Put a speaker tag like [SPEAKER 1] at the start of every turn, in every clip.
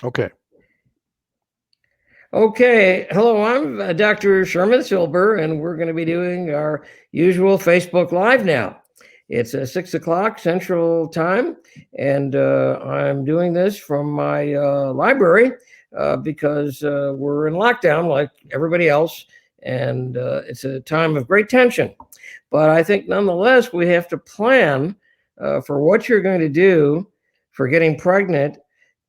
[SPEAKER 1] Okay.
[SPEAKER 2] Okay, hello, I'm Dr. Sherman Silber, and we're going to be doing our usual Facebook Live now. It's 6 o'clock Central Time, and I'm doing this from my library because we're in lockdown like everybody else, and it's a time of great tension. But I think nonetheless, we have to plan for what you're going to do for getting pregnant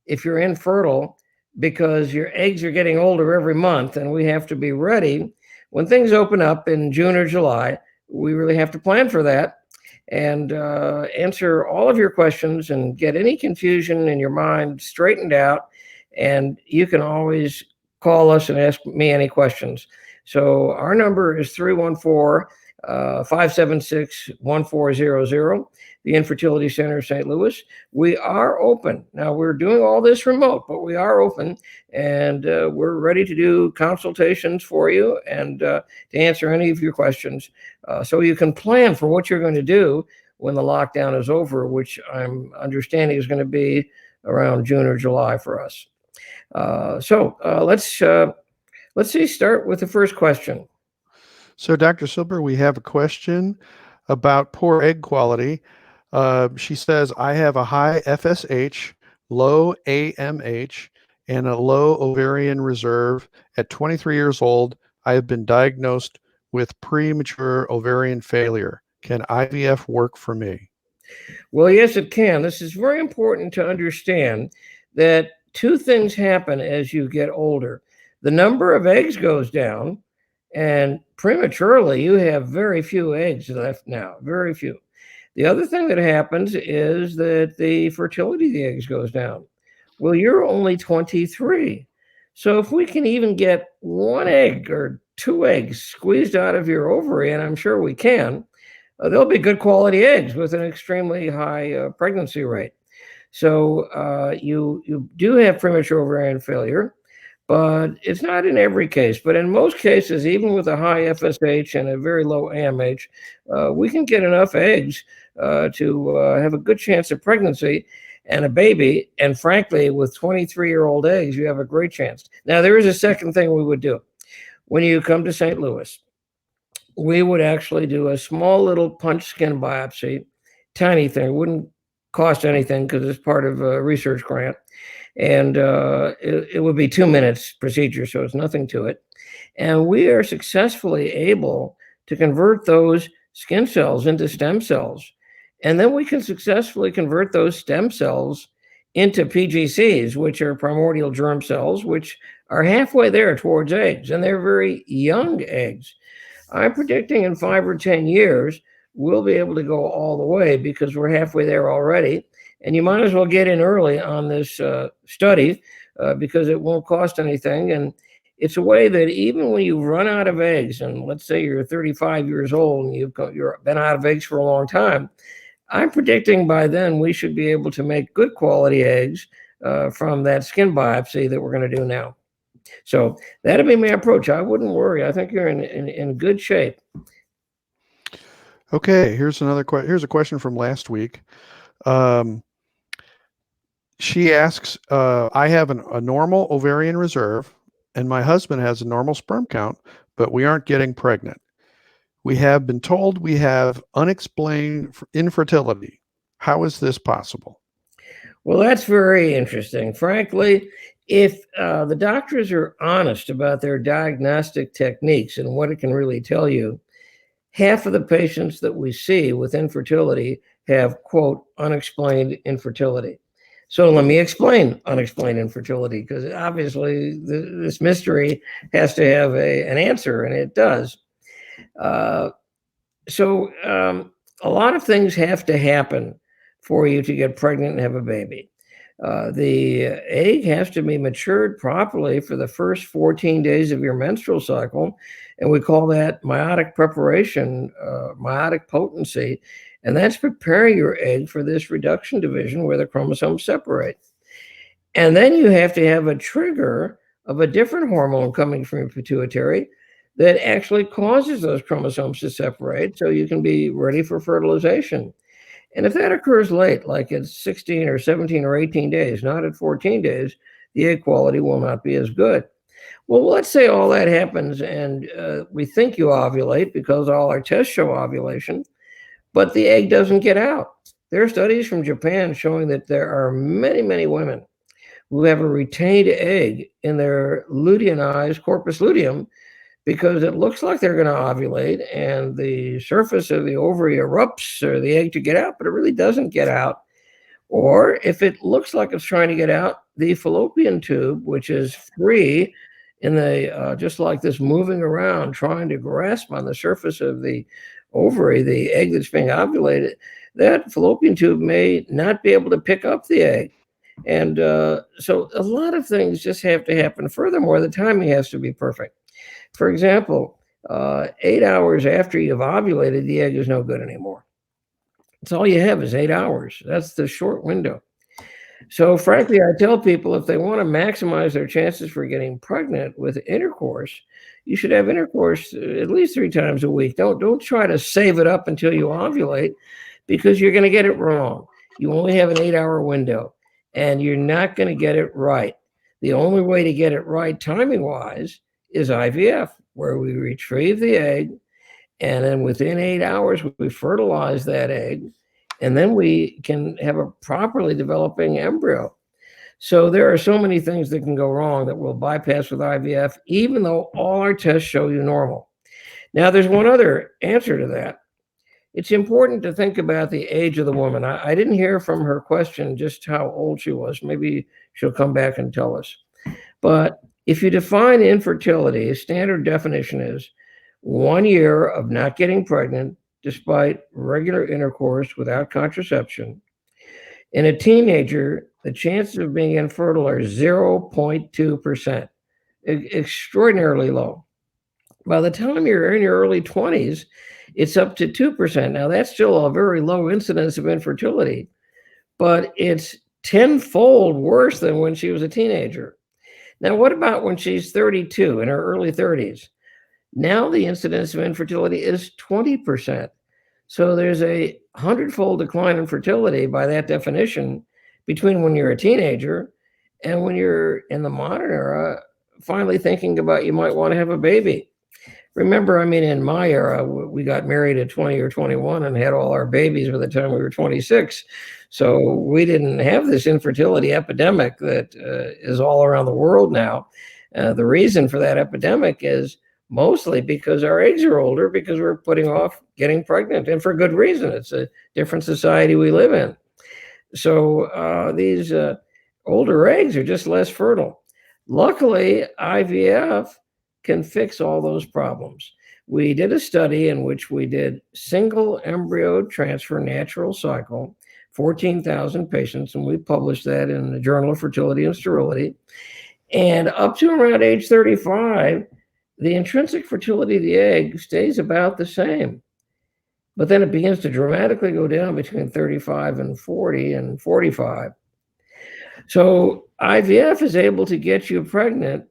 [SPEAKER 2] if you're infertile, because your eggs are getting older every month and we have to be ready when things open up in June or July. We really have to plan for that and answer all of your questions and get any confusion in your mind straightened out. And you can always call us and ask me any questions. So our number is 314 576 1400, the Infertility Center, St. Louis. We are open. Now, we're doing all this remote, but we are open, and we're ready to do consultations for you and to answer any of your questions so you can plan for what you're going to do when the lockdown is over, which I'm understanding is going to be around June or July for us. Let's see, start with the first question.
[SPEAKER 1] So, Dr. Silber, we have a question about poor egg quality. She says, I have a high FSH, low AMH, and a low ovarian reserve. At 23 years old, I have been diagnosed with premature ovarian failure. Can IVF work for me?
[SPEAKER 2] Well, yes, it can. This is very important to understand that two things happen as you get older. The number of eggs goes down, and prematurely, you have very few eggs left now, very few. The other thing that happens is that the fertility of the eggs goes down. Well, you're only 23. So if we can even get one egg or two eggs squeezed out of your ovary, and I'm sure we can, they'll be good quality eggs with an extremely high pregnancy rate. So you do have premature ovarian failure, but it's not in every case. But in most cases, even with a high FSH and a very low AMH, we can get enough eggs to have a good chance of pregnancy and a baby. And frankly, with 23-year-old eggs, you have a great chance. Now, there is a second thing we would do. When you come to St. Louis, we would actually do a small little punch skin biopsy, tiny thing, wouldn't cost anything because it's part of a research grant. And it would be 2 minutes procedure, so it's nothing to it. And we are successfully able to convert those skin cells into stem cells. And then we can successfully convert those stem cells into PGCs, which are primordial germ cells, which are halfway there towards eggs. And they're very young eggs. I'm predicting in 5 or 10 years, we'll be able to go all the way because we're halfway there already. And you might as well get in early on this study because it won't cost anything. And it's a way that even when you run out of eggs, and let's say you're 35 years old and you've been out of eggs for a long time, I'm predicting by then we should be able to make good quality eggs from that skin biopsy that we're going to do now. So that'd be my approach. I wouldn't worry. I think you're in good shape.
[SPEAKER 1] Okay, here's here's a question from last week. She asks, I have a normal ovarian reserve, and my husband has a normal sperm count, but we aren't getting pregnant. We have been told we have unexplained infertility. How is this possible?
[SPEAKER 2] Well, that's very interesting. Frankly, if the doctors are honest about their diagnostic techniques and what it can really tell you, half of the patients that we see with infertility have, quote, unexplained infertility. So let me explain unexplained infertility, because obviously this mystery has to have an answer, and it does. Uh, so a lot of things have to happen for you to get pregnant and have a baby. The egg has to be matured properly for the first 14 days of your menstrual cycle. And we call that meiotic preparation, meiotic potency. And that's preparing your egg for this reduction division where the chromosomes separate. And then you have to have a trigger of a different hormone coming from your pituitary that actually causes those chromosomes to separate so you can be ready for fertilization. And if that occurs late, like at 16 or 17 or 18 days, not at 14 days, the egg quality will not be as good. Well, let's say all that happens and we think you ovulate because all our tests show ovulation, but the egg doesn't get out. There are studies from Japan showing that there are many, many women who have a retained egg in their luteinized corpus luteum because it looks like they're going to ovulate and the surface of the ovary erupts or the egg to get out, but it really doesn't get out. Or if it looks like it's trying to get out, the fallopian tube, which is free in the just like this moving around, trying to grasp on the surface of the ovary, the egg that's being ovulated, that fallopian tube may not be able to pick up the egg. And so a lot of things just have to happen. Furthermore, the timing has to be perfect. For example, 8 hours after you've ovulated, the egg is no good anymore. That's all you have is 8 hours. That's the short window. So frankly, I tell people if they want to maximize their chances for getting pregnant with intercourse, you should have intercourse at least 3 times a week. Don't try to save it up until you ovulate because you're going to get it wrong. You only have an 8-hour window and you're not going to get it right. The only way to get it right timing-wise is IVF, where we retrieve the egg and then within 8 hours, we fertilize that egg, and then we can have a properly developing embryo. So there are so many things that can go wrong that we'll bypass with IVF, even though all our tests show you normal. Now, there's one other answer to that. It's important to think about the age of the woman. I didn't hear from her question just how old she was. Maybe she'll come back and tell us. But if you define infertility, a standard definition is 1 year of not getting pregnant despite regular intercourse without contraception. In a teenager, the chances of being infertile are 0.2%, extraordinarily low. By the time you're in your early 20s, it's up to 2%. Now, that's still a very low incidence of infertility, but it's tenfold worse than when she was a teenager. Now, what about when she's 32, in her early 30s? Now the incidence of infertility is 20%. So there's a 100-fold decline in fertility by that definition between when you're a teenager and when you're in the modern era, finally thinking about you might want to have a baby. Remember, I mean, in my era, we got married at 20 or 21 and had all our babies by the time we were 26. So we didn't have this infertility epidemic that is all around the world now. The reason for that epidemic is mostly because our eggs are older, because we're putting off getting pregnant, and for good reason. It's a different society we live in. So these older eggs are just less fertile. Luckily, IVF can fix all those problems. We did a study in which we did single embryo transfer natural cycle, 14,000 patients, and we published that in the Journal of Fertility and Sterility. And up to around age 35, the intrinsic fertility of the egg stays about the same. But then it begins to dramatically go down between 35 and 40 and 45. So IVF is able to get you pregnant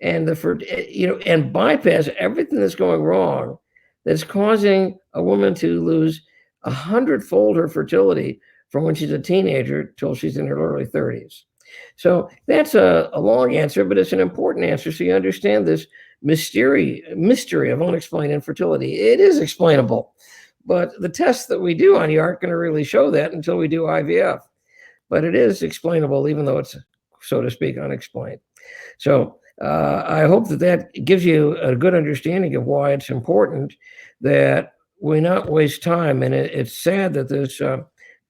[SPEAKER 2] and and bypass everything that's going wrong that's causing a woman to lose 100-fold her fertility from when she's a teenager till she's in her early 30s. So that's a long answer, but it's an important answer so you understand this mystery of unexplained infertility. It is explainable, but the tests that we do on you aren't going to really show that until we do IVF. But it is explainable, even though it's, so to speak, unexplained. So I hope that gives you a good understanding of why it's important that we not waste time. And it's sad that this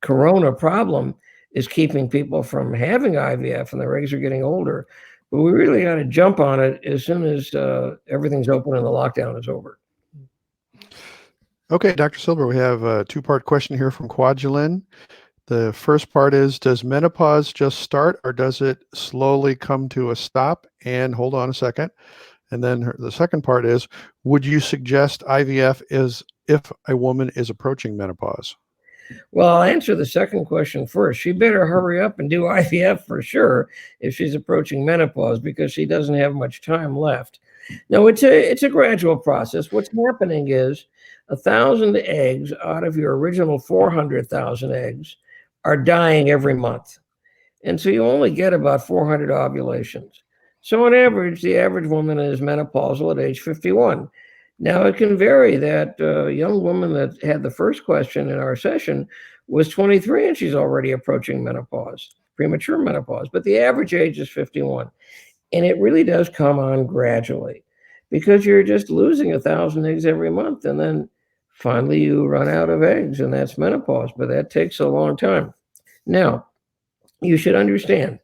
[SPEAKER 2] corona problem is keeping people from having IVF and their eggs are getting older. But we really got to jump on it as soon as everything's open and the lockdown is over.
[SPEAKER 1] Okay, Dr. Silber, we have a 2-part question here from Quadulin. The first part is, does menopause just start or does it slowly come to a stop? And hold on a second. And then the second part is, would you suggest IVF is if a woman is approaching menopause?
[SPEAKER 2] Well, I'll answer the second question first. She better hurry up and do IVF for sure if she's approaching menopause, because she doesn't have much time left. No, it's a gradual process. What's happening is 1,000 eggs out of your original 400,000 eggs are dying every month. And so you only get about 400 ovulations. So on average, the average woman is menopausal at age 51. Now it can vary. That young woman that had the first question in our session was 23 and she's already approaching menopause, premature menopause, but the average age is 51. And it really does come on gradually because you're just losing 1,000 eggs every month. And then finally you run out of eggs, and that's menopause, but that takes a long time. Now, you should understand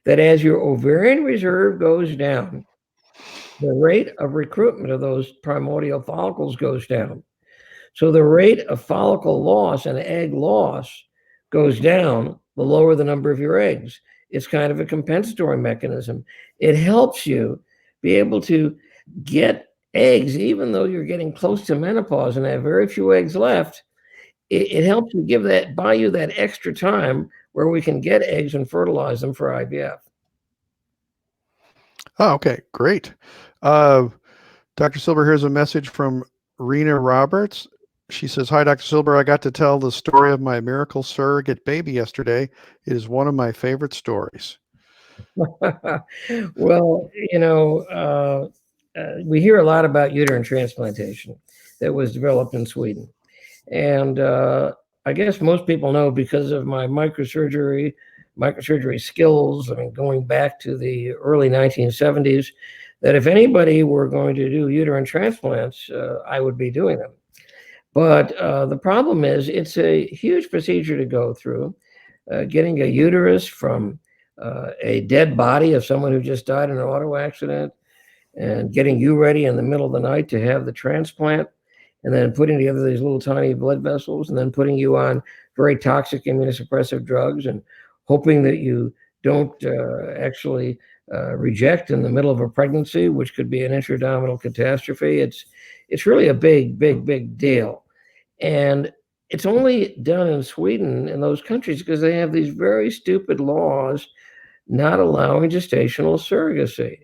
[SPEAKER 2] that as your ovarian reserve goes down, the rate of recruitment of those primordial follicles goes down. So the rate of follicle loss and egg loss goes down the lower the number of your eggs. It's kind of a compensatory mechanism. It helps you be able to get eggs, even though you're getting close to menopause and have very few eggs left. It helps you buy you that extra time where we can get eggs and fertilize them for IVF.
[SPEAKER 1] Oh, okay, great. Uh, Dr. Silber, here's a message from Rena Roberts. She says, "Hi, Dr. Silber. I got to tell the story of my miracle surrogate baby yesterday. It is one of my favorite stories."
[SPEAKER 2] Well, we hear a lot about uterine transplantation that was developed in Sweden. And I guess most people know because of my microsurgery skills, I mean, going back to the early 1970s, that if anybody were going to do uterine transplants, I would be doing them. But the problem is it's a huge procedure to go through, getting a uterus from a dead body of someone who just died in an auto accident and getting you ready in the middle of the night to have the transplant, and then putting together these little tiny blood vessels, and then putting you on very toxic immunosuppressive drugs and hoping that you don't actually reject in the middle of a pregnancy, which could be an intra-abdominal catastrophe. It's really a big deal. And it's only done in Sweden and those countries because they have these very stupid laws not allowing gestational surrogacy.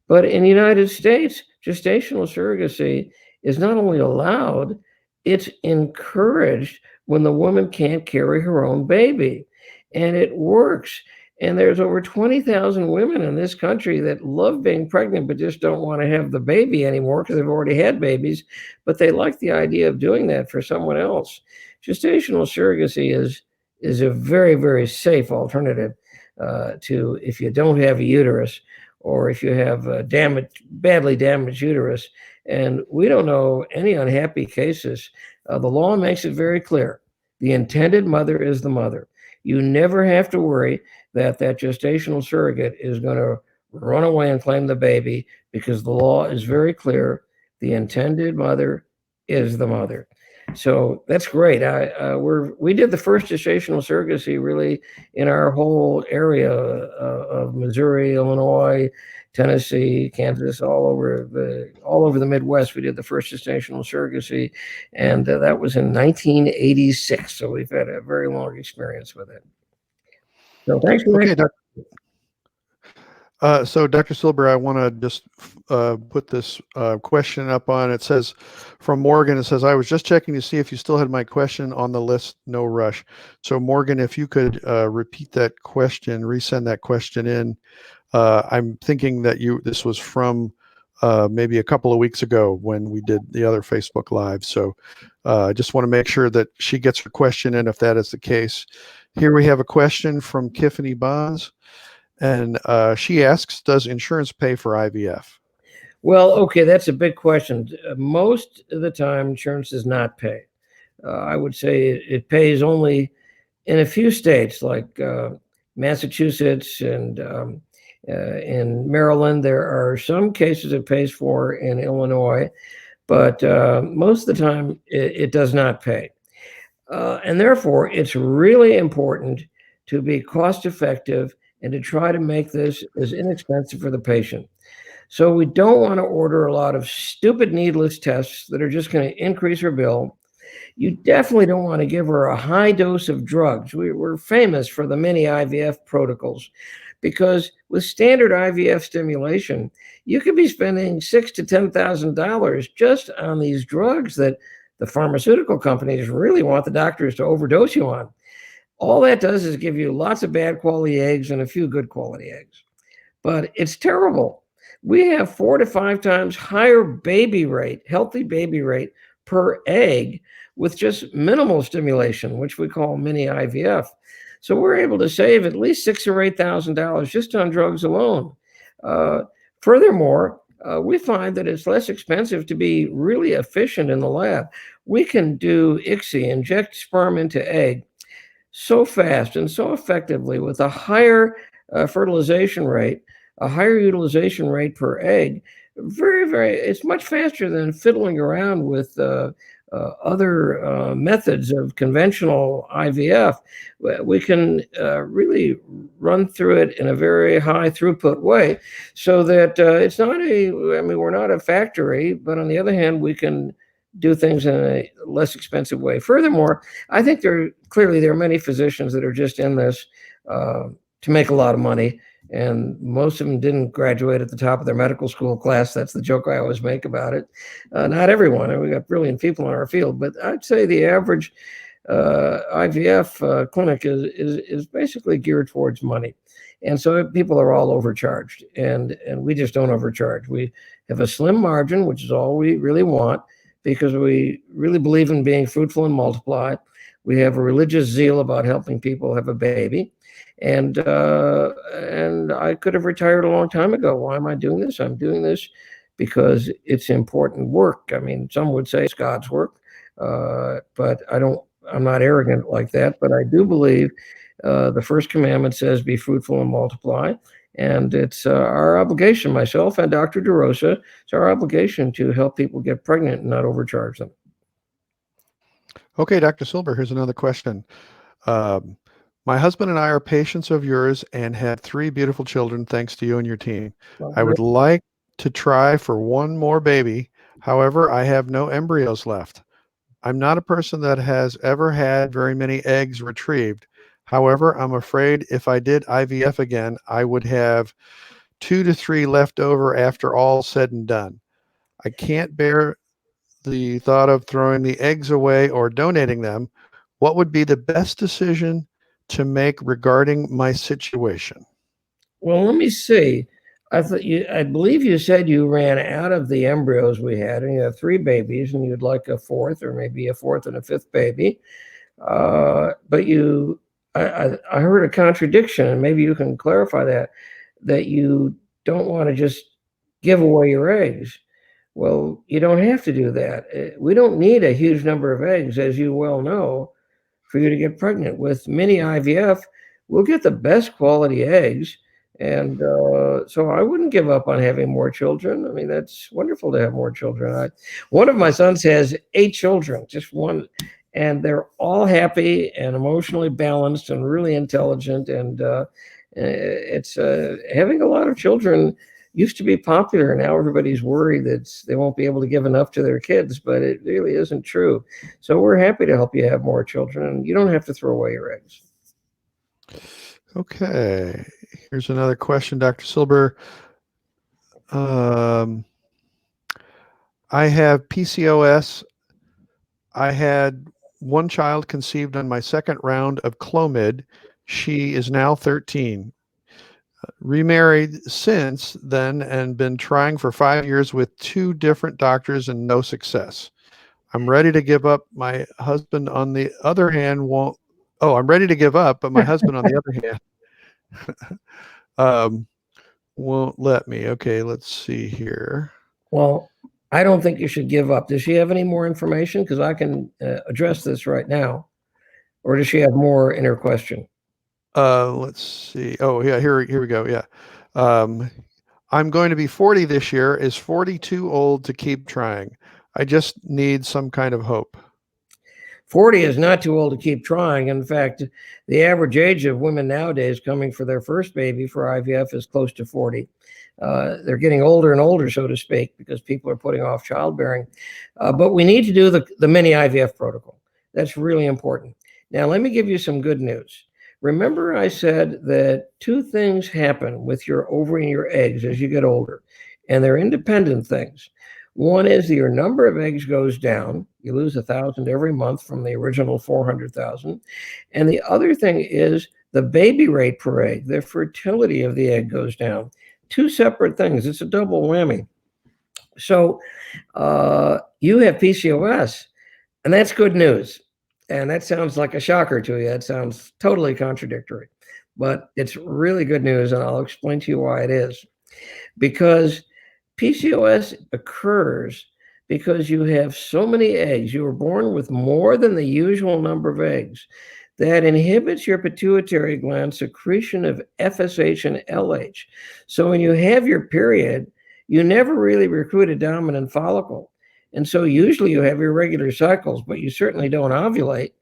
[SPEAKER 2] But in the United States, gestational surrogacy is not only allowed, it's encouraged when the woman can't carry her own baby. And it works. And there's over 20,000 women in this country that love being pregnant, but just don't want to have the baby anymore because they've already had babies. But they like the idea of doing that for someone else. Gestational surrogacy is a very safe alternative to if you don't have a uterus, or if you have a badly damaged uterus. And we don't know any unhappy cases. The law makes it very clear. The intended mother is the mother. You never have to worry that gestational surrogate is going to run away and claim the baby, because the law is very clear. The intended mother is the mother. So that's great. We did the first gestational surrogacy really in our whole area of Missouri, Illinois, Tennessee, Kansas, all over the Midwest. We did the first gestational surrogacy, and that was in 1986. So we've had a very long experience with it. So thanks for that.
[SPEAKER 1] So Dr. Silber, I want to just put this question up on. It says from Morgan. It says, "I was just checking to see if you still had my question on the list. No rush." So Morgan, if you could repeat that question, resend that question in. I'm thinking that this was from maybe a couple of weeks ago when we did the other Facebook Live. So I just want to make sure that she gets her question in if that is the case. Here we have a question from Tiffany Bonds. And she asks, does insurance pay for IVF?
[SPEAKER 2] Well, okay, that's a big question. Most of the time, insurance does not pay. I would say it pays only in a few states like Massachusetts and in Maryland. There are some cases it pays for in Illinois, but most of the time it does not pay. And therefore, it's really important to be cost effective and to try to make this as inexpensive for the patient. So we don't want to order a lot of stupid needless tests that are just going to increase her bill. You definitely don't want to give her a high dose of drugs. We're famous for the mini IVF protocols, because with standard IVF stimulation, you could be spending $6,000 to $10,000 just on these drugs that the pharmaceutical companies really want the doctors to overdose you on. All that does is give you lots of bad quality eggs and a few good quality eggs. But it's terrible. We have 4 to 5 times higher baby rate, healthy baby rate per egg with just minimal stimulation, which we call mini IVF. So we're able to save at least $6,000 or $8,000 just on drugs alone. Uh, Furthermore, we find that it's less expensive to be really efficient in the lab. We can do ICSI, inject sperm into egg, so fast and so effectively with a higher fertilization rate, a higher utilization rate per egg. It's much faster than fiddling around with other methods of conventional IVF. We can really run through it in a very high throughput way so that it's not we're not a factory, but on the other hand, we can do things in a less expensive way. Furthermore, I think there are many physicians that are just in this to make a lot of money, and most of them didn't graduate at the top of their medical school class. That's the joke I always make about it. Not everyone, and we got brilliant people in our field, but I'd say the average IVF clinic is basically geared towards money. And so people are all overcharged, and we just don't overcharge. We have a slim margin, which is all we really want, because we really believe in being fruitful and multiply. We have a religious zeal about helping people have a baby. And I could have retired a long time ago. Why am I doing this? I'm doing this because it's important work. I mean, some would say it's God's work, but I'm not arrogant like that. But I do believe the first commandment says, be fruitful and multiply. And it's our obligation, myself and Dr. DeRosa, it's our obligation to help people get pregnant and not overcharge them.
[SPEAKER 1] Okay, Dr. Silber, here's another question. My husband and I are patients of yours and had 3 beautiful children thanks to you and your team. I would like to try for one more baby. However, I have no embryos left. I'm not a person that has ever had very many eggs retrieved. However, I'm afraid if I did IVF again, I would have 2 to 3 left over after all said and done. I can't bear the thought of throwing the eggs away or donating them. What would be the best decision to make regarding my situation?
[SPEAKER 2] Well, let me see. I believe you said you ran out of the embryos we had, and you have 3 babies, and you'd like a 4th, or maybe a 4th and a 5th baby. But I heard a contradiction, and maybe you can clarify that you don't want to just give away your eggs. Well, you don't have to do that. We don't need a huge number of eggs, as you well know, for you to get pregnant. With mini IVF, we'll get the best quality eggs. And so I wouldn't give up on having more children. I mean, that's wonderful to have more children. One of my sons has 8 children, just one, and they're all happy and emotionally balanced and really intelligent. And it's having a lot of children used to be popular. Now everybody's worried that they won't be able to give enough to their kids, but it really isn't true. So we're happy to help you have more children, and you don't have to throw away your eggs.
[SPEAKER 1] Okay, here's another question, Dr. Silber. I have PCOS. I had one child conceived on my 2nd round of Clomid. She is now 13. Remarried since then and been trying for 5 years with 2 different doctors and no success. I'm ready to give up. My husband, on the other hand, won't. Oh, I'm ready to give up, but my husband, on the other hand, won't let me. Okay, let's see here.
[SPEAKER 2] Well, I don't think you should give up. Does she have any more information? Because I can address this right now. Or does she have more in her question?
[SPEAKER 1] Let's see. Oh, yeah, here we go. Yeah. I'm going to be 40 this year. Is 40 too old to keep trying? I just need some kind of hope.
[SPEAKER 2] 40 is not too old to keep trying. In fact, the average age of women nowadays coming for their first baby for IVF is close to 40. They're getting older and older, so to speak, because people are putting off childbearing. But we need to do the mini IVF protocol. That's really important. Now, let me give you some good news. Remember, I said that 2 things happen with your ovary and your eggs as you get older, and they're independent things. One is that your number of eggs goes down. You lose 1,000 every month from the original 400,000. And the other thing is the baby rate per egg, the fertility of the egg goes down. Two separate things. It's a double whammy. So you have PCOS, and that's good news. And that sounds like a shocker to you. It sounds totally contradictory, but it's really good news, and I'll explain to you why it is. Because PCOS occurs because you have so many eggs. You were born with more than the usual number of eggs that inhibits your pituitary gland secretion of FSH and LH. So when you have your period, you never really recruit a dominant follicle. And so usually you have irregular cycles, but you certainly don't ovulate.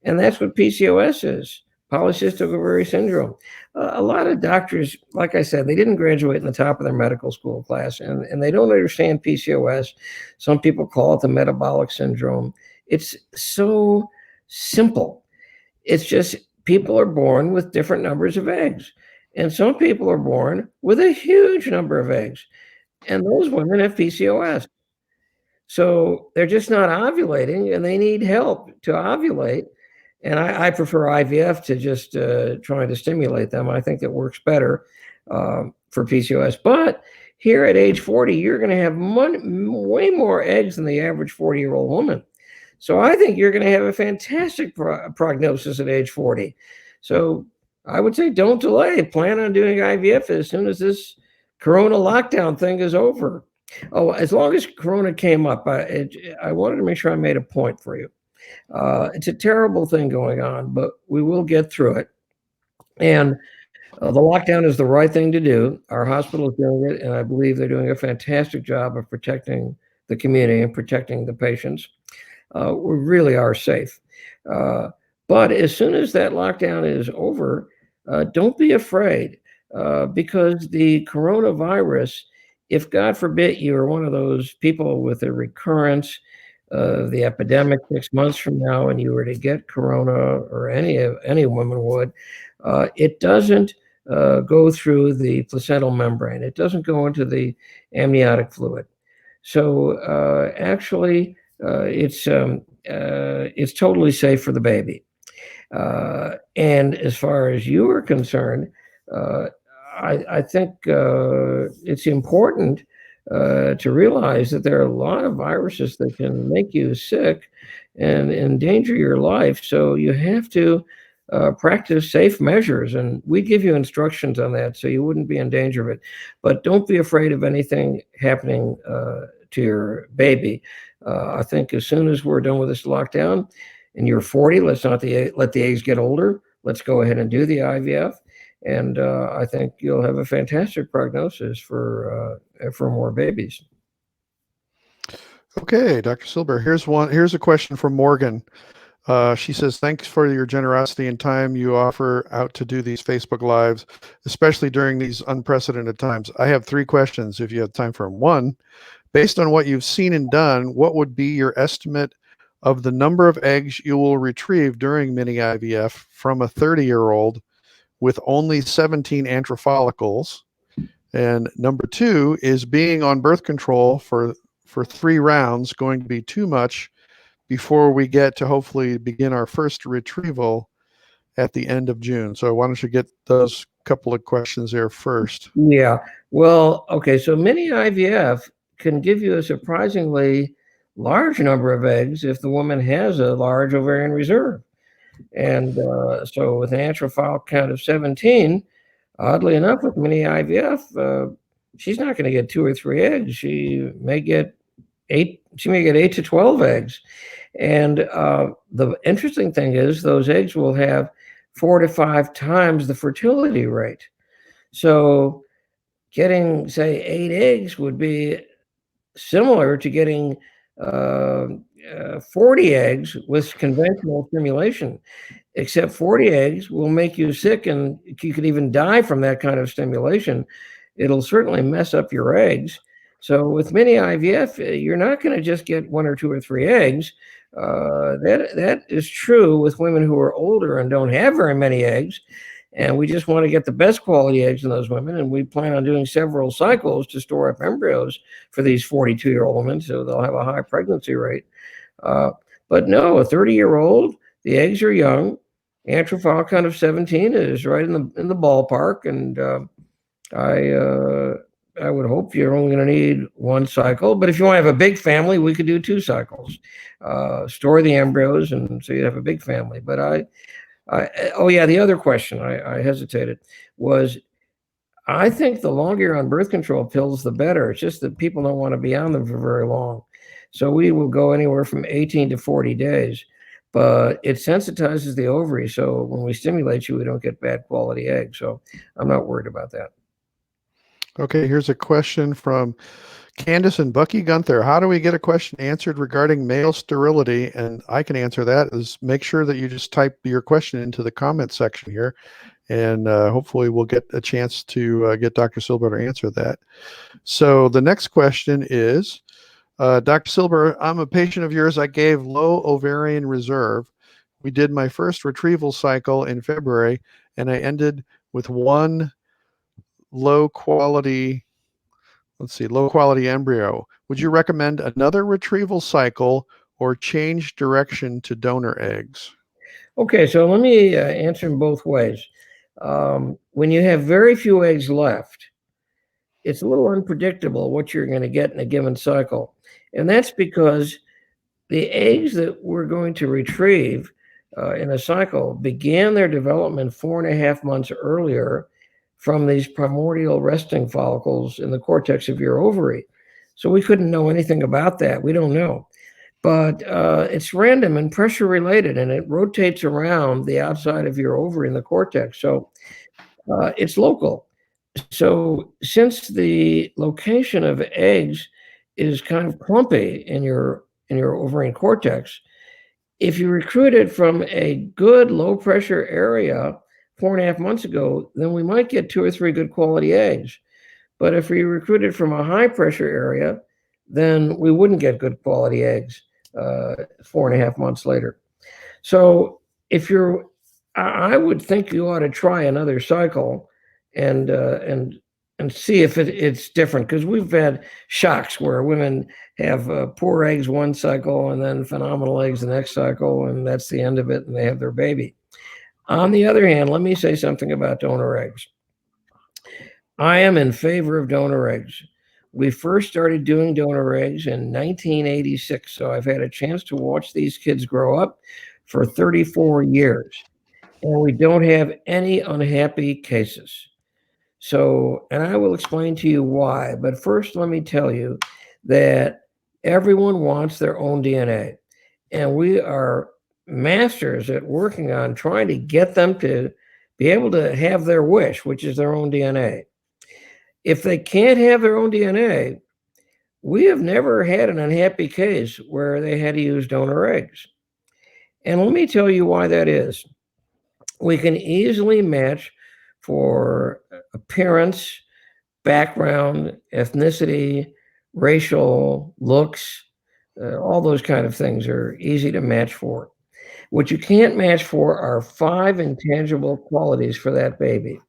[SPEAKER 2] And that's what PCOS is, polycystic ovary syndrome. A lot of doctors, like I said, they didn't graduate in the top of their medical school class, and they don't understand PCOS. Some people call it the metabolic syndrome. It's so simple. It's just people are born with different numbers of eggs. And some people are born with a huge number of eggs. And those women have PCOS. So they're just not ovulating, and they need help to ovulate. And I prefer IVF to just trying to stimulate them. I think it works better for PCOS. But here at age 40, you're going to have way more eggs than the average 40-year-old woman. So I think you're going to have a fantastic prognosis at age 40. So I would say don't delay. Plan on doing IVF as soon as this Corona lockdown thing is over. Oh, as long as Corona came up, I wanted to make sure I made a point for you. It's a terrible thing going on, but we will get through it. And the lockdown is the right thing to do. Our hospital is doing it, and I believe they're doing a fantastic job of protecting the community and protecting the patients. We really are safe. But as soon as that lockdown is over, don't be afraid because the coronavirus, if God forbid you are one of those people with a recurrence of the epidemic 6 months from now and you were to get corona, or any woman would, it doesn't go through the placental membrane. It doesn't go into the amniotic fluid. So actually, it's totally safe for the baby. And as far as you are concerned, I think it's important to realize that there are a lot of viruses that can make you sick and endanger your life. So you have to practice safe measures, and we give you instructions on that so you wouldn't be in danger of it. But don't be afraid of anything happening to your baby. I think as soon as we're done with this lockdown and you're 40, let's not let the eggs get older. Let's go ahead and do the IVF. And I think you'll have a fantastic prognosis for more babies.
[SPEAKER 1] Okay, Dr. Silber, here's a question from Morgan. She says, thanks for your generosity and time you offer out to do these Facebook Lives, especially during these unprecedented times. I have 3 questions if you have time for them. 1, based on what you've seen and done, what would be your estimate of the number of eggs you will retrieve during mini IVF from a 30-year-old with only 17 antral follicles? And number 2, is being on birth control for 3 rounds going to be too much before we get to hopefully begin our first retrieval at the end of June? So why don't you get those couple of questions there first?
[SPEAKER 2] Yeah. Well, okay. So mini IVF can give you a surprisingly large number of eggs if the woman has a large ovarian reserve. And so with an antral follicle count of 17, oddly enough, with mini IVF, she's not going to get 2 or 3 eggs. She may get 8. She may get 8 to 12 eggs. And the interesting thing is those eggs will have 4 to 5 times the fertility rate. So getting, say, 8 eggs would be similar to getting 40 eggs with conventional stimulation, except 40 eggs will make you sick, and you could even die from that kind of stimulation. It'll certainly mess up your eggs. So with mini IVF, you're not going to just get 1 or 2 or 3 eggs. That is true with women who are older and don't have very many eggs. And we just want to get the best quality eggs in those women. And we plan on doing several cycles to store up embryos for these 42-year-old women, so they'll have a high pregnancy rate. But no, a 30-year-old, the eggs are young. Antrophile count of 17 is right in the ballpark. And I would hope you're only going to need one cycle. But if you want to have a big family, we could do 2 cycles. Store the embryos, and so you have a big family. But oh yeah, the other question, I hesitated, was I think the longer you're on birth control pills, the better. It's just that people don't want to be on them for very long. So we will go anywhere from 18 to 40 days. But it sensitizes the ovary. So when we stimulate you, we don't get bad quality eggs. So I'm not worried about that.
[SPEAKER 1] Okay, here's a question from Candace and Bucky Gunther. How do we get a question answered regarding male sterility? And I can answer that. Is make sure that you just type your question into the comment section here, and hopefully we'll get a chance to get Dr. Silber to answer that. So the next question is, Dr. Silber, I'm a patient of yours. I gave low ovarian reserve. We did my first retrieval cycle in February, and I ended with one low quality embryo. Would you recommend another retrieval cycle or change direction to donor eggs?
[SPEAKER 2] Okay, so let me answer in both ways. When you have very few eggs left, it's a little unpredictable what you're going to get in a given cycle. And that's because the eggs that we're going to retrieve in a cycle began their development 4.5 months earlier from these primordial resting follicles in the cortex of your ovary. So we couldn't know anything about that. We don't know. But it's random and pressure related, and it rotates around the outside of your ovary in the cortex. So it's local. So since the location of eggs is kind of clumpy in your ovarian cortex, if you recruited from a good low pressure area 4.5 months ago, then we might get 2 or 3 good quality eggs. But if we recruited from a high pressure area, then we wouldn't get good quality eggs 4.5 months later. So I would think you ought to try another cycle and see if it's different, because we've had shocks where women have poor eggs one cycle and then phenomenal eggs the next cycle, and that's the end of it, and they have their baby. On the other hand, let me say something about donor eggs. I am in favor of donor eggs. We first started doing donor eggs in 1986, so I've had a chance to watch these kids grow up for 34 years, and we don't have any unhappy cases. So, and I will explain to you why, but first let me tell you that everyone wants their own DNA, and we are masters at working on trying to get them to be able to have their wish, which is their own DNA. If they can't have their own DNA, we have never had an unhappy case where they had to use donor eggs. And let me tell you why that is. We can easily match for appearance, background, ethnicity, racial, looks, all those kind of things are easy to match for. What you can't match for are 5 intangible qualities for that baby: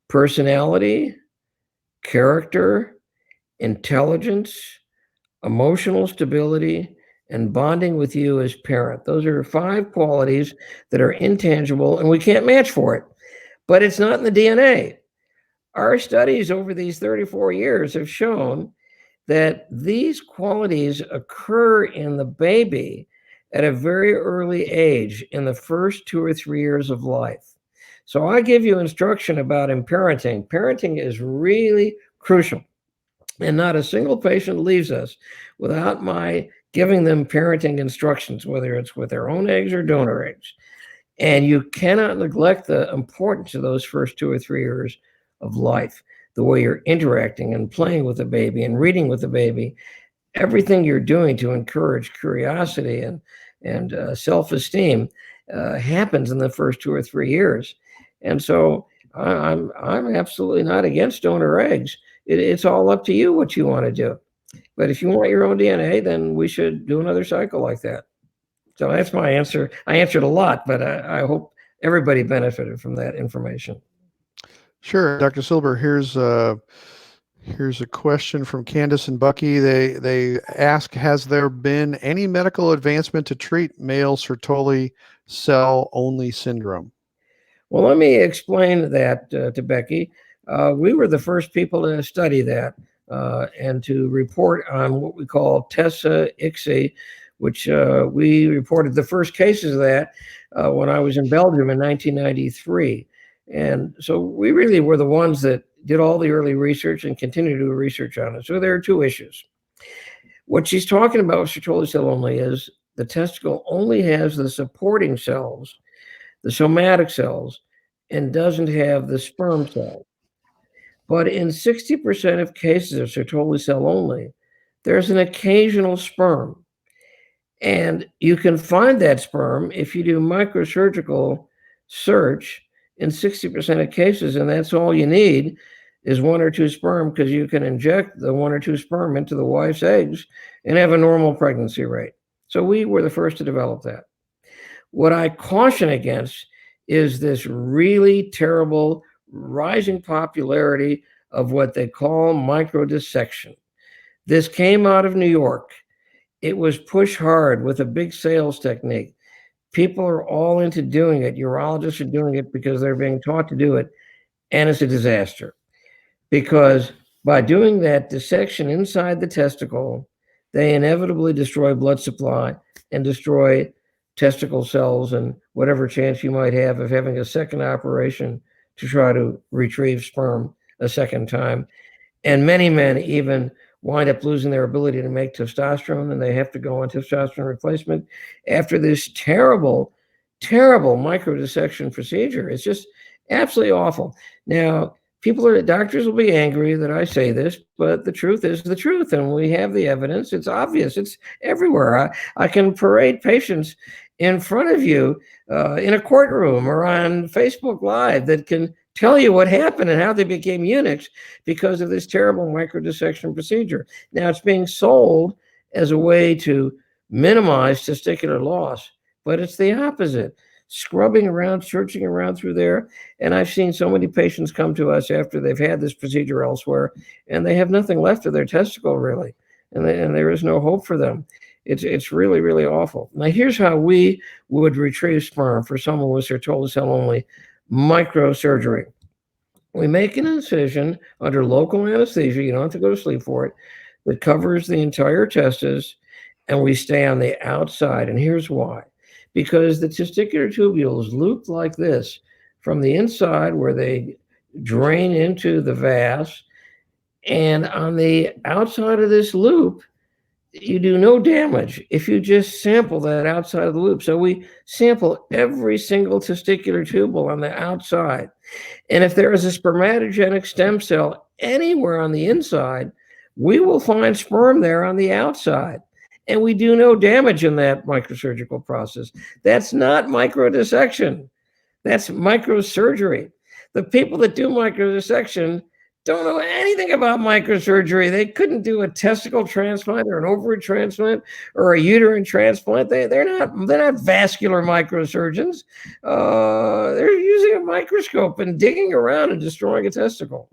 [SPEAKER 2] personality, character, intelligence, emotional stability, and bonding with you as parent. Those are 5 qualities that are intangible, and we can't match for it. But it's not in the DNA. Our studies over these 34 years have shown that these qualities occur in the baby at a very early age, in the first 2 or 3 years of life. So I give you instruction about parenting. Parenting is really crucial, and not a single patient leaves us without my giving them parenting instructions, whether it's with their own eggs or donor eggs. And you cannot neglect the importance of those first 2 or 3 years of life, the way you're interacting and playing with the baby and reading with the baby. Everything you're doing to encourage curiosity and self-esteem happens in the first 2 or 3 years. And so I'm absolutely not against donor eggs. It's all up to you what you want to do. But if you want your own DNA, then we should do another cycle like that. So that's my answer. I answered a lot, but I hope everybody benefited from that information.
[SPEAKER 1] Sure, Dr. Silber. Here's a question from Candace and Bucky. They ask, has there been any medical advancement to treat male sertoli cell only syndrome?
[SPEAKER 2] Well, let me explain that to Becky. We were the first people to study that and to report on what we call TESA-ICSI, which we reported the first cases of that when I was in Belgium in 1993. And so we really were the ones that did all the early research and continue to do research on it. So there are two issues. What she's talking about with sertoli cell only is the testicle only has the supporting cells, the somatic cells, and doesn't have the sperm cells. But in 60% of cases of sertoli cell only, there's an occasional sperm. And you can find that sperm if you do microsurgical search in 60% of cases, and that's all you need is 1 or 2 sperm, because you can inject the 1 or 2 sperm into the wife's eggs and have a normal pregnancy rate. So we were the first to develop that. What I caution against is this really terrible rising popularity of what they call microdissection. This came out of New York. It was pushed hard with a big sales technique. People are all into doing it. Urologists are doing it because they're being taught to do it. And it's a disaster, because by doing that dissection inside the testicle, they inevitably destroy blood supply and destroy testicle cells and whatever chance you might have of having a second operation to try to retrieve sperm a second time. And many men even wind up losing their ability to make testosterone, and they have to go on testosterone replacement after this terrible, terrible microdissection procedure. It's just absolutely awful. Now, doctors will be angry that I say this, but the truth is the truth, and we have the evidence. It's obvious. It's everywhere. I can parade patients in front of you in a courtroom or on Facebook Live that can tell you what happened and how they became eunuchs because of this terrible microdissection procedure. Now, it's being sold as a way to minimize testicular loss, but it's the opposite. Scrubbing around, searching around through there. And I've seen so many patients come to us after they've had this procedure elsewhere, and they have nothing left of their testicle, really. And there is no hope for them. It's really, really awful. Now, here's how we would retrieve sperm for someone with sertoli cell only microsurgery. We make an incision under local anesthesia. You don't have to go to sleep for it. That covers the entire testis, and we stay on the outside. And here's why. Because the testicular tubule is looped like this from the inside where they drain into the vas. And on the outside of this loop, you do no damage if you just sample that outside of the loop. So we sample every single testicular tubule on the outside. And if there is a spermatogenic stem cell anywhere on the inside, we will find sperm there on the outside. And we do no damage in that microsurgical process. That's not microdissection. That's microsurgery. The people that do microdissection don't know anything about microsurgery. They couldn't do a testicle transplant or an ovary transplant or a uterine transplant. They're not vascular microsurgeons. They're using a microscope and digging around and destroying a testicle.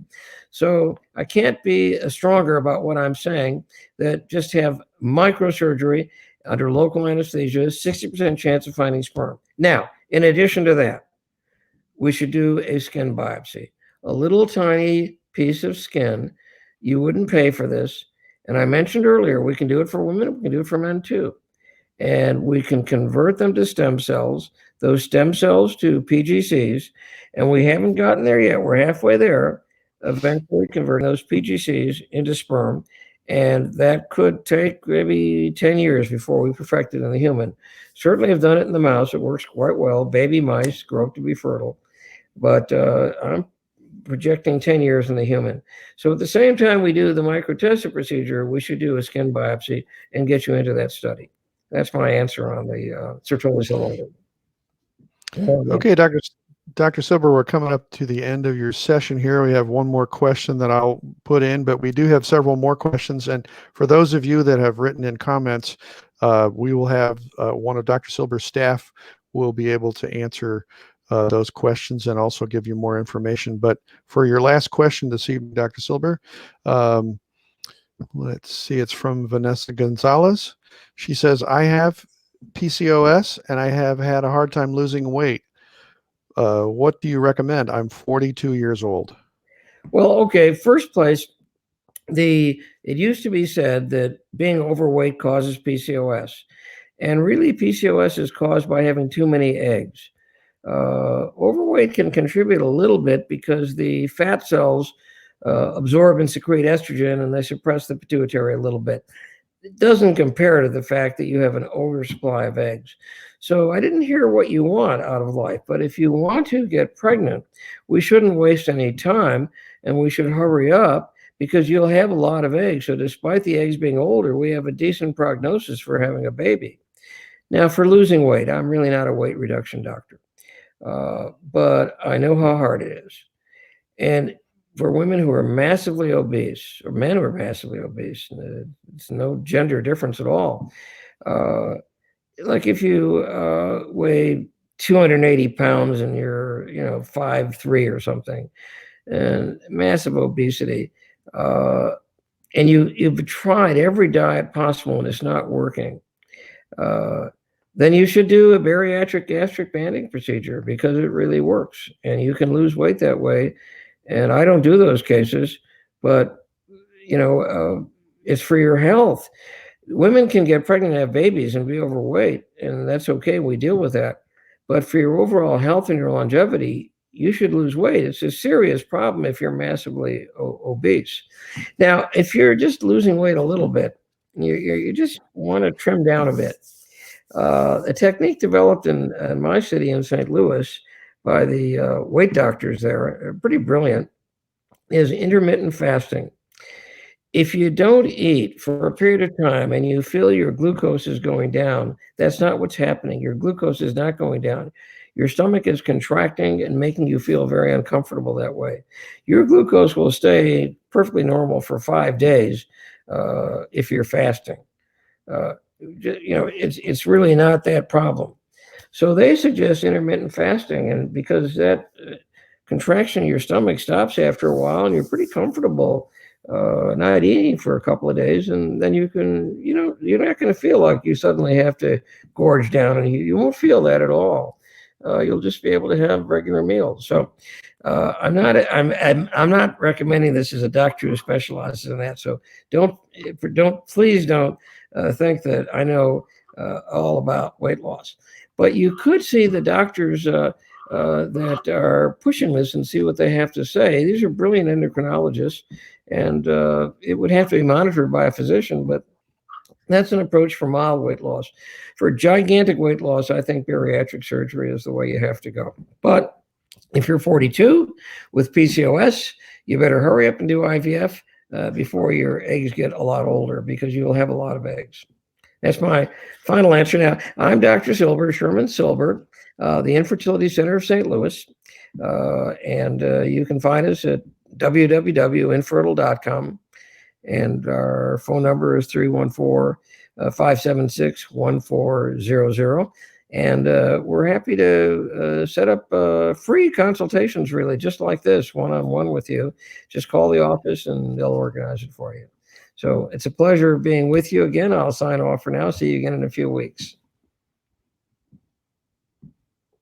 [SPEAKER 2] So I can't be stronger about what I'm saying, that just have microsurgery under local anesthesia, 60% chance of finding sperm. Now, in addition to that, we should do a skin biopsy. A little tiny piece of skin. You wouldn't pay for this. And I mentioned earlier, we can do it for women, we can do it for men too. And we can convert them to stem cells, those stem cells to PGCs. And we haven't gotten there yet. We're halfway there. Eventually converting those PGCs into sperm. And that could take maybe 10 years before we perfect it in the human. Certainly have done it in the mouse. It works quite well. Baby mice grow up to be fertile. But I'm projecting 10 years in the human. So at the same time we do the microtessa procedure, we should do a skin biopsy and get you into that study. That's my answer on the sertoli cell only.
[SPEAKER 1] Okay, Dr. Silber, we're coming up to the end of your session here. We have one more question that I'll put in, but we do have several more questions. And for those of you that have written in comments, we will have one of Dr. Silber's staff will be able to answer those questions and also give you more information. But for your last question this evening, Dr. Silber, let's see, it's from Vanessa Gonzalez. She says, I have PCOS and I have had a hard time losing weight. What do you recommend? I'm 42 years old.
[SPEAKER 2] Well, okay, first place, it used to be said that being overweight causes PCOS. And really, PCOS is caused by having too many eggs. Overweight can contribute a little bit because the fat cells absorb and secrete estrogen, and they suppress the pituitary a little bit. It doesn't compare to the fact that you have an oversupply of eggs. So I didn't hear what you want out of life, but if you want to get pregnant, we shouldn't waste any time, and we should hurry up because you'll have a lot of eggs. So despite the eggs being older, we have a decent prognosis for having a baby. Now, for losing weight, I'm really not a weight reduction doctor, but I know how hard it is. And for women who are massively obese, or men who are massively obese, it's no gender difference at all. Like if you weigh 280 pounds and you're, 5'3" or something, and massive obesity, and you've tried every diet possible and it's not working, then you should do a bariatric gastric banding procedure because it really works and you can lose weight that way. And I don't do those cases, but it's for your health. Women can get pregnant and have babies and be overweight, and that's okay. We deal with that. But for your overall health and your longevity, you should lose weight. It's a serious problem if you're massively obese. Now, if you're just losing weight a little bit, you just want to trim down a bit. A technique developed in my city in St. Louis by the weight doctors there, pretty brilliant, is intermittent fasting. If you don't eat for a period of time and you feel your glucose is going down, that's not what's happening. Your glucose is not going down. Your stomach is contracting and making you feel very uncomfortable that way. Your glucose will stay perfectly normal for 5 days if you're fasting. It's really not that problem. So they suggest intermittent fasting, and because that contraction in your stomach stops after a while and you're pretty comfortable not eating for a couple of days, and then you can, you're not going to feel like you suddenly have to gorge down, and you won't feel that at all. You'll just be able to have regular meals. So I'm not recommending this as a doctor who specializes in that. So please don't think that I know all about weight loss. But you could see the doctors that are pushing this and see what they have to say. These are brilliant endocrinologists, and it would have to be monitored by a physician, but that's an approach for mild weight loss. For gigantic weight loss, I think bariatric surgery is the way you have to go. But if you're 42 with PCOS, you better hurry up and do IVF before your eggs get a lot older, because you will have a lot of eggs. That's my final answer. Now, I'm Dr. Silber, Sherman Silber, the Infertility Center of St. Louis. And you can find us at www.infertile.com. And our phone number is 314-576-1400. And we're happy to set up free consultations, really, just like this, one-on-one with you. Just call the office and they'll organize it for you. So it's a pleasure being with you again. I'll sign off for now. See you again in a few weeks.